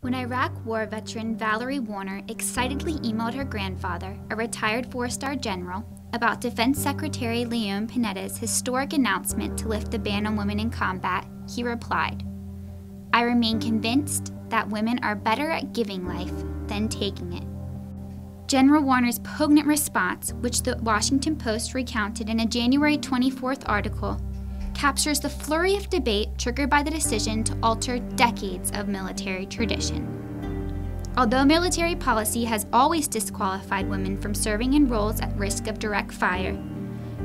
When Iraq War veteran Valerie Warner excitedly emailed her grandfather, a retired four-star general, about Defense Secretary Leon Panetta's historic announcement to lift the ban on women in combat, he replied, "I remain convinced that women are better at giving life than taking it." General Warner's poignant response, which the Washington Post recounted in a January 24th article, captures the flurry of debate triggered by the decision to alter decades of military tradition. Although military policy has always disqualified women from serving in roles at risk of direct fire,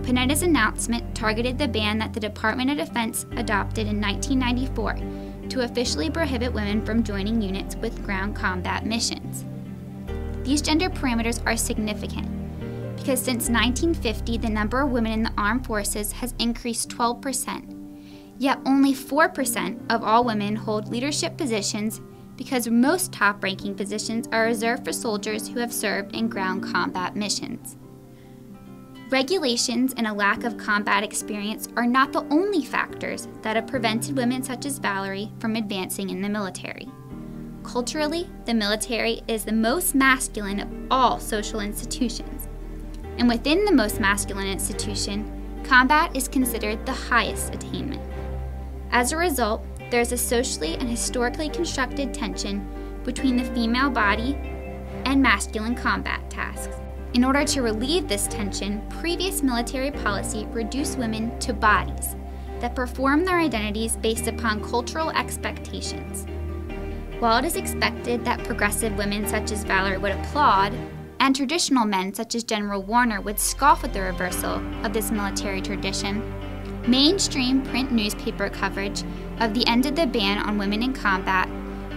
Panetta's announcement targeted the ban that the Department of Defense adopted in 1994 to officially prohibit women from joining units with ground combat missions. These gender parameters are significant because since 1950, the number of women in the armed forces has increased 12%, yet only 4% of all women hold leadership positions because most top-ranking positions are reserved for soldiers who have served in ground combat missions. Regulations and a lack of combat experience are not the only factors that have prevented women such as Valerie from advancing in the military. Culturally, the military is the most masculine of all social institutions. And within the most masculine institution, combat is considered the highest attainment. As a result, there is a socially and historically constructed tension between the female body and masculine combat tasks. In order to relieve this tension, previous military policy reduced women to bodies that perform their identities based upon cultural expectations. While it is expected that progressive women such as Valerie would applaud, and traditional men such as General Warner would scoff at the reversal of this military tradition, mainstream print newspaper coverage of the end of the ban on women in combat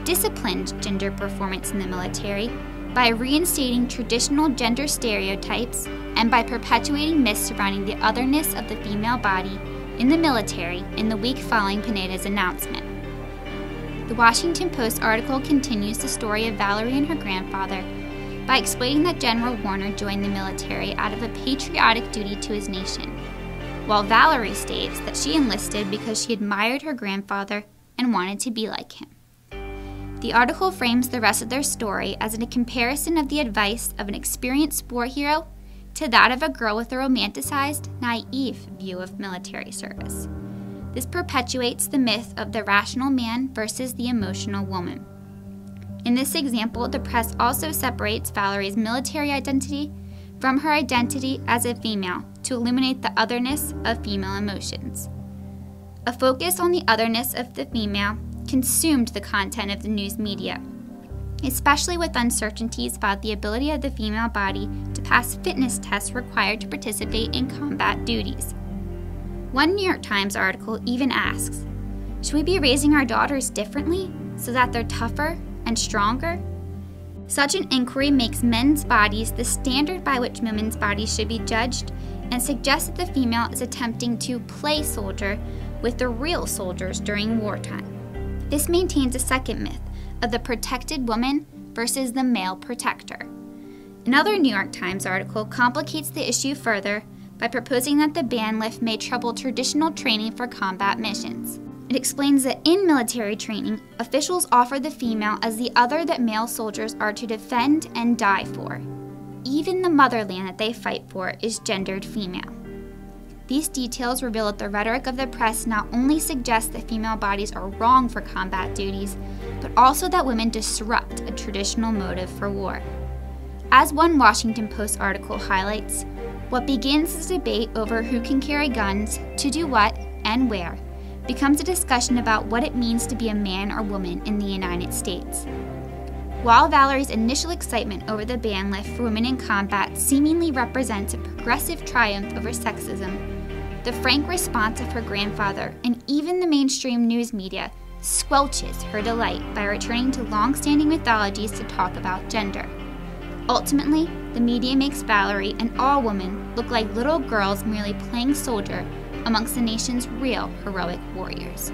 disciplined gender performance in the military by reinstating traditional gender stereotypes and by perpetuating myths surrounding the otherness of the female body in the military in the week following Panetta's announcement. The Washington Post article continues the story of Valerie and her grandfather by explaining that General Warner joined the military out of a patriotic duty to his nation, while Valerie states that she enlisted because she admired her grandfather and wanted to be like him. The article frames the rest of their story as a comparison of the advice of an experienced sport hero to that of a girl with a romanticized, naive view of military service. This perpetuates the myth of the rational man versus the emotional woman. In this example, the press also separates Valerie's military identity from her identity as a female to illuminate the otherness of female emotions. A focus on the otherness of the female consumed the content of the news media, especially with uncertainties about the ability of the female body to pass fitness tests required to participate in combat duties. One New York Times article even asks, "Should we be raising our daughters differently so that they're tougher and stronger?" Such an inquiry makes men's bodies the standard by which women's bodies should be judged and suggests that the female is attempting to play soldier with the real soldiers during wartime. This maintains a second myth of the protected woman versus the male protector. Another New York Times article complicates the issue further by proposing that the ban lift may trouble traditional training for combat missions. It explains that in military training, officials offer the female as the other that male soldiers are to defend and die for. Even the motherland that they fight for is gendered female. These details reveal that the rhetoric of the press not only suggests that female bodies are wrong for combat duties, but also that women disrupt a traditional motive for war. As one Washington Post article highlights, what begins as a debate over who can carry guns, to do what, and where, becomes a discussion about what it means to be a man or woman in the United States. While Valerie's initial excitement over the ban lift for women in combat seemingly represents a progressive triumph over sexism, the frank response of her grandfather and even the mainstream news media squelches her delight by returning to long-standing mythologies to talk about gender. Ultimately, the media makes Valerie and all women look like little girls merely playing soldier amongst the nation's real heroic warriors.